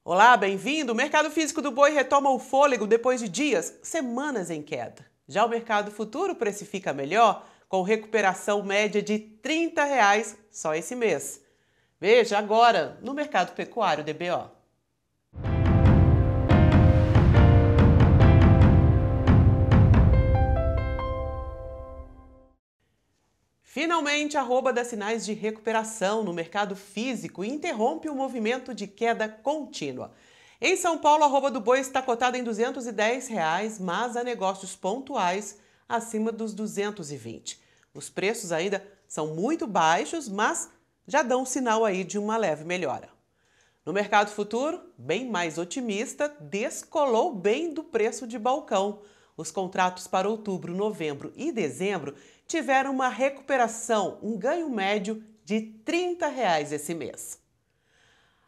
Olá, bem-vindo! O mercado físico do boi retoma o fôlego depois de dias, semanas em queda. Já o mercado futuro precifica melhor, com recuperação média de R$ 30 só esse mês. Veja agora no mercado pecuário DBO. Finalmente, a arroba dá sinais de recuperação no mercado físico e interrompe o movimento de queda contínua. Em São Paulo, a arroba do boi está cotada em R$ 210, mas há negócios pontuais acima dos 220. Os preços ainda são muito baixos, mas já dão sinal aí de uma leve melhora. No mercado futuro, bem mais otimista, descolou bem do preço de balcão. Os contratos para outubro, novembro e dezembro tiveram uma recuperação, um ganho médio de R$ 30 esse mês.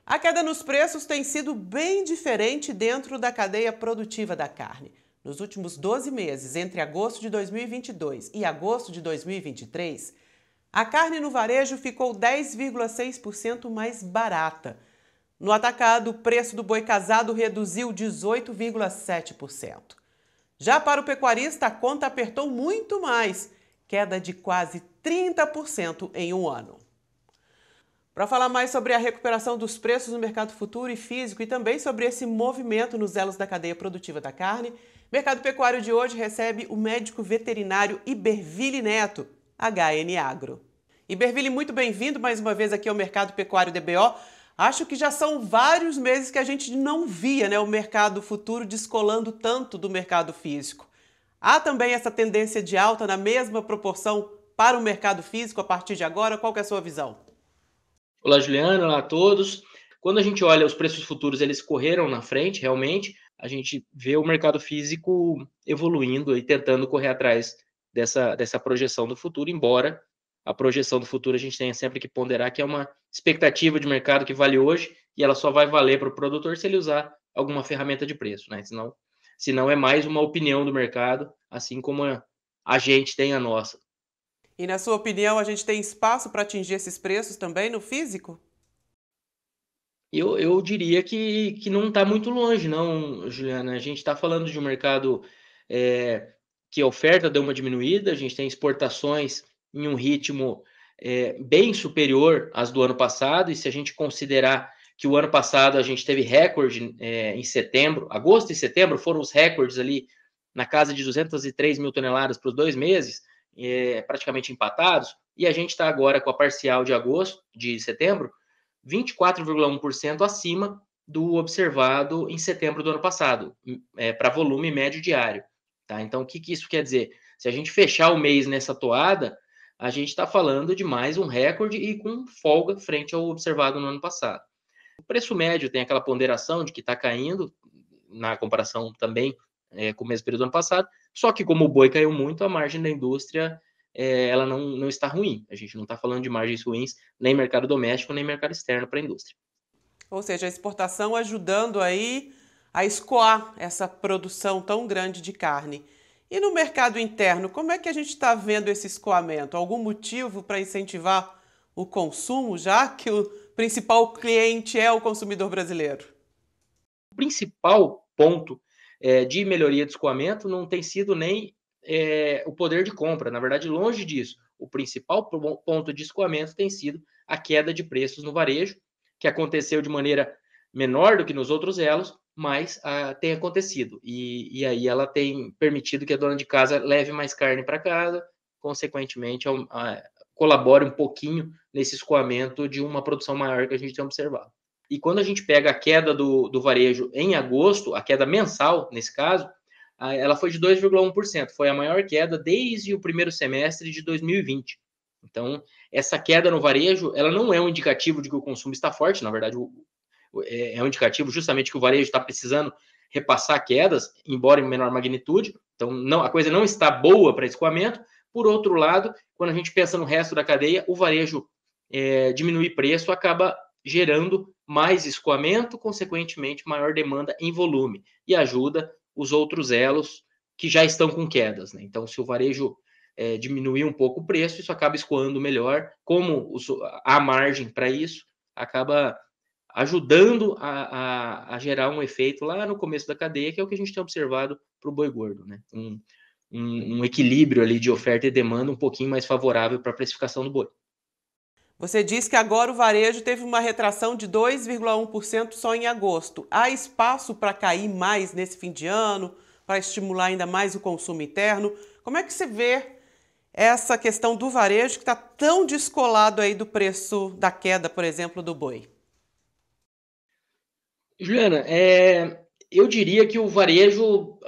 A queda nos preços tem sido bem diferente dentro da cadeia produtiva da carne. Nos últimos 12 meses, entre agosto de 2022 e agosto de 2023, a carne no varejo ficou 10,6% mais barata. No atacado, o preço do boi casado reduziu 18,7%. Já para o pecuarista, a conta apertou muito mais, queda de quase 30% em um ano. Para falar mais sobre a recuperação dos preços no mercado futuro e físico e também sobre esse movimento nos elos da cadeia produtiva da carne, o Mercado Pecuário de hoje recebe o médico veterinário Iberville Neto, HN Agro. Iberville, muito bem-vindo mais uma vez aqui ao Mercado Pecuário DBO. Acho que já são vários meses que a gente não via, o mercado futuro descolando tanto do mercado físico. Há também essa tendência de alta na mesma proporção para o mercado físico a partir de agora? Qual que é a sua visão? Olá, Juliana, olá a todos. Quando a gente olha os preços futuros, eles correram na frente, realmente. A gente vê o mercado físico evoluindo e tentando correr atrás dessa projeção do futuro, embora a projeção do futuro a gente tenha sempre que ponderar que é uma expectativa de mercado que vale hoje e ela só vai valer para o produtor se ele usar alguma ferramenta de preço, né? Senão é mais uma opinião do mercado, assim como a gente tem a nossa. E na sua opinião, a gente tem espaço para atingir esses preços também no físico? Eu diria que não está muito longe, não, Juliana. A gente está falando de um mercado que a oferta deu uma diminuída, a gente tem exportações em um ritmo bem superior às do ano passado, e se a gente considerar que o ano passado a gente teve recorde em setembro, agosto e setembro foram os recordes ali na casa de 203 mil toneladas para os 2 meses, praticamente empatados, e a gente está agora com a parcial de setembro, 24,1% acima do observado em setembro do ano passado, para volume médio diário. Tá? Então, o que isso quer dizer? Se a gente fechar o mês nessa toada, a gente está falando de mais um recorde e com folga frente ao observado no ano passado. O preço médio tem aquela ponderação de que está caindo, na comparação também com o mesmo período do ano passado, só que como o boi caiu muito, a margem da indústria ela não está ruim. A gente não está falando de margens ruins, nem mercado doméstico, nem mercado externo para a indústria. Ou seja, a exportação ajudando aí a escoar essa produção tão grande de carne. E no mercado interno, como é que a gente está vendo esse escoamento? Algum motivo para incentivar o consumo, já que o principal cliente é o consumidor brasileiro? O principal ponto de melhoria de escoamento não tem sido nem o poder de compra. Na verdade, longe disso. O principal ponto de escoamento tem sido a queda de preços no varejo, que aconteceu de maneira menor do que nos outros elos, mas tem acontecido. E aí ela tem permitido que a dona de casa leve mais carne para casa, consequentemente colabore um pouquinho nesse escoamento de uma produção maior que a gente tem observado. E quando a gente pega a queda do varejo em agosto, a queda mensal, nesse caso, ela foi de 2,1%. Foi a maior queda desde o primeiro semestre de 2020. Então, essa queda no varejo, ela não é um indicativo de que o consumo está forte. Na verdade, é um indicativo justamente que o varejo está precisando repassar quedas, embora em menor magnitude. Então, a coisa não está boa para escoamento. Por outro lado, quando a gente pensa no resto da cadeia, o varejo diminuir preço acaba gerando mais escoamento, consequentemente, maior demanda em volume, e ajuda os outros elos que já estão com quedas. Né? Então, se o varejo diminuir um pouco o preço, isso acaba escoando melhor. Como há margem para isso, acaba ajudando a gerar um efeito lá no começo da cadeia, que é o que a gente tem observado para o boi gordo, né? Um equilíbrio ali de oferta e demanda um pouquinho mais favorável para a precificação do boi. Você disse que agora o varejo teve uma retração de 2,1% só em agosto. Há espaço para cair mais nesse fim de ano, para estimular ainda mais o consumo interno? Como é que você vê essa questão do varejo que está tão descolado aí do preço da queda, por exemplo, do boi? Juliana, eu diria que o varejo,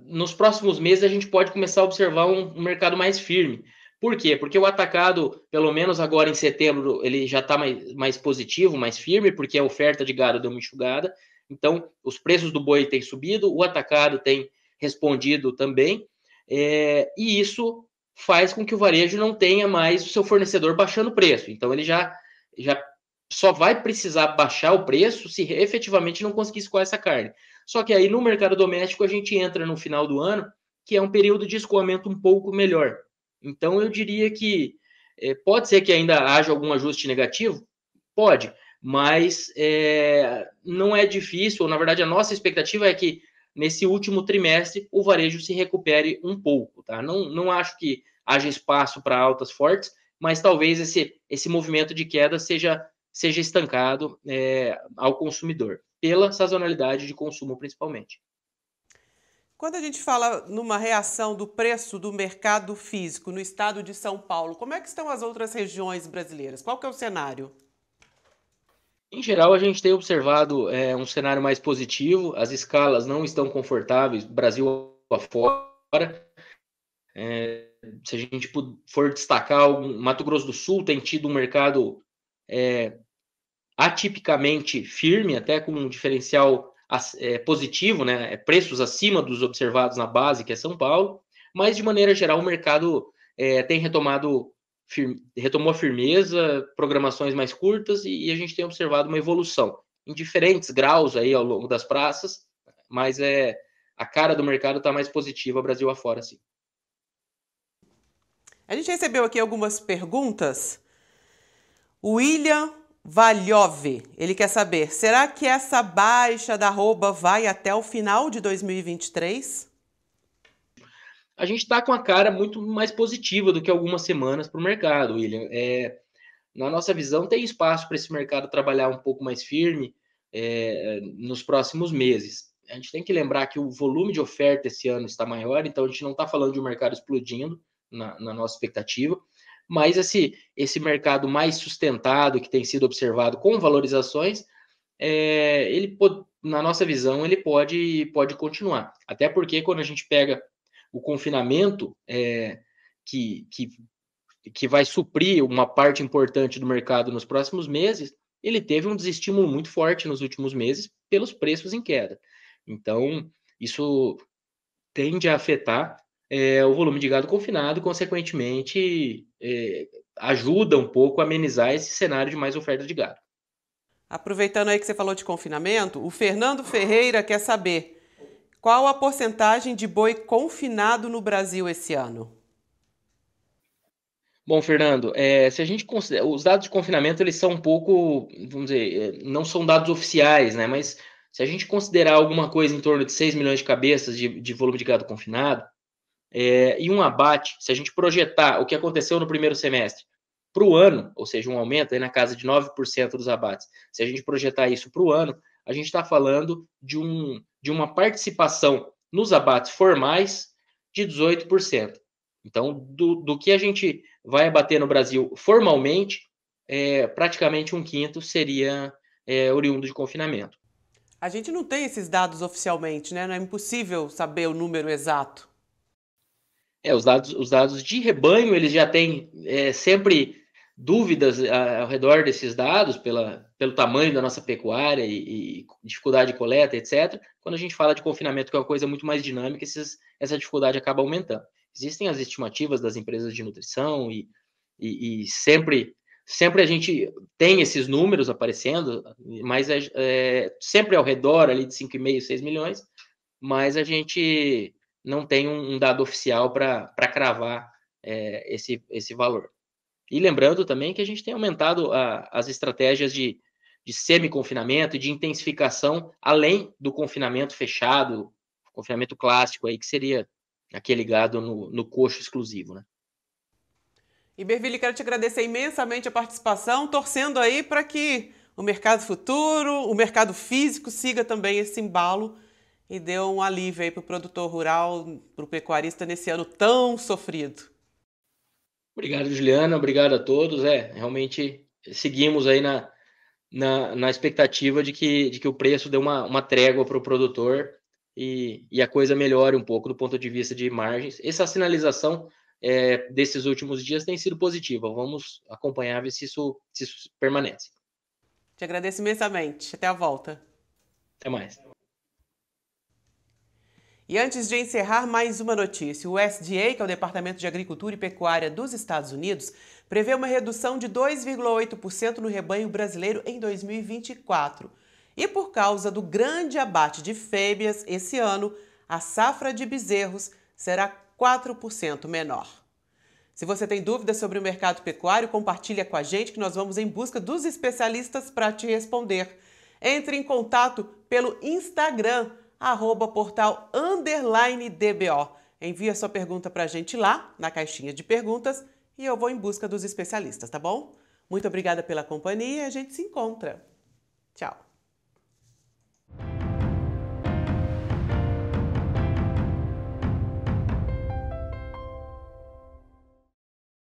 nos próximos meses a gente pode começar a observar um mercado mais firme. Por quê? Porque o atacado, pelo menos agora em setembro, ele já está mais positivo, mais firme, porque a oferta de gado deu uma enxugada. Então, os preços do boi têm subido, o atacado tem respondido também, e isso faz com que o varejo não tenha mais o seu fornecedor baixando o preço. Então, ele já só vai precisar baixar o preço se efetivamente não conseguir escoar essa carne. Só que aí no mercado doméstico a gente entra no final do ano, que é um período de escoamento um pouco melhor. Então eu diria que pode ser que ainda haja algum ajuste negativo? Pode, mas não é difícil, ou na verdade a nossa expectativa é que nesse último trimestre o varejo se recupere um pouco, tá? Não acho que haja espaço para altas fortes, mas talvez esse movimento de queda seja estancado ao consumidor, pela sazonalidade de consumo principalmente. Quando a gente fala numa reação do preço do mercado físico no estado de São Paulo, como é que estão as outras regiões brasileiras? Qual que é o cenário? Em geral, a gente tem observado um cenário mais positivo, as escalas não estão confortáveis, Brasil afora. Se a gente for destacar, o Mato Grosso do Sul tem tido um mercado atipicamente firme, até com um diferencial positivo, né? Preços acima dos observados na base, que é São Paulo, mas de maneira geral o mercado tem retomou a firmeza, programações mais curtas e a gente tem observado uma evolução em diferentes graus aí ao longo das praças, mas a cara do mercado está mais positiva Brasil afora, sim. A gente recebeu aqui algumas perguntas. O William Valhove, ele quer saber, será que essa baixa da arroba vai até o final de 2023? A gente está com a cara muito mais positiva do que algumas semanas para o mercado, William. Na nossa visão, tem espaço para esse mercado trabalhar um pouco mais firme nos próximos meses. A gente tem que lembrar que o volume de oferta esse ano está maior, então a gente não está falando de um mercado explodindo na nossa expectativa, mas esse mercado mais sustentado que tem sido observado com valorizações, na nossa visão, ele pode continuar. Até porque quando a gente pega o confinamento, que vai suprir uma parte importante do mercado nos próximos meses, ele teve um desestímulo muito forte nos últimos meses pelos preços em queda. Então, isso tende a afetar o volume de gado confinado, consequentemente, ajuda um pouco a amenizar esse cenário de mais oferta de gado. Aproveitando aí que você falou de confinamento, o Fernando Ferreira quer saber qual a porcentagem de boi confinado no Brasil esse ano? Bom, Fernando, se a gente considera, os dados de confinamento eles são um pouco, vamos dizer, não são dados oficiais, né? Mas se a gente considerar alguma coisa em torno de 6 milhões de cabeças de volume de gado confinado, e um abate, se a gente projetar o que aconteceu no primeiro semestre para o ano, ou seja, um aumento aí na casa de 9% dos abates, se a gente projetar isso para o ano, a gente está falando de uma participação nos abates formais de 18%. Então, do que a gente vai abater no Brasil formalmente, praticamente um quinto seria oriundo de confinamento. A gente não tem esses dados oficialmente, né? Não é impossível saber o número exato. Os dados de rebanho, eles já têm sempre dúvidas ao redor desses dados, pelo tamanho da nossa pecuária e dificuldade de coleta, etc. Quando a gente fala de confinamento, que é uma coisa muito mais dinâmica, essa dificuldade acaba aumentando. Existem as estimativas das empresas de nutrição e sempre a gente tem esses números aparecendo, mas sempre ao redor ali de 5,5, 6 milhões, mas a gente não tem um dado oficial para cravar esse valor. E lembrando também que a gente tem aumentado as estratégias de de semi-confinamento e de intensificação além do confinamento fechado, confinamento clássico aí, que seria aquele ligado no coxo exclusivo, né? Iberville, quero te agradecer imensamente a participação, torcendo aí para que o mercado futuro, o mercado físico siga também esse embalo e dê um alívio aí para o produtor rural, para o pecuarista nesse ano tão sofrido. Obrigado, Juliana. Obrigado a todos. Realmente seguimos aí na expectativa de que o preço dê uma trégua para o produtor e a coisa melhore um pouco do ponto de vista de margens. Essa sinalização desses últimos dias tem sido positiva. Vamos acompanhar, ver se isso permanece. Te agradeço imensamente. Até a volta. Até mais. E antes de encerrar, mais uma notícia. O USDA, que é o Departamento de Agricultura e Pecuária dos Estados Unidos, prevê uma redução de 2,8% no rebanho brasileiro em 2024. E por causa do grande abate de fêmeas esse ano, a safra de bezerros será 4% menor. Se você tem dúvidas sobre o mercado pecuário, compartilha com a gente que nós vamos em busca dos especialistas para te responder. Entre em contato pelo Instagram, @portal_DBO. Envia sua pergunta para a gente lá, na caixinha de perguntas, e eu vou em busca dos especialistas, tá bom? Muito obrigada pela companhia e a gente se encontra. Tchau!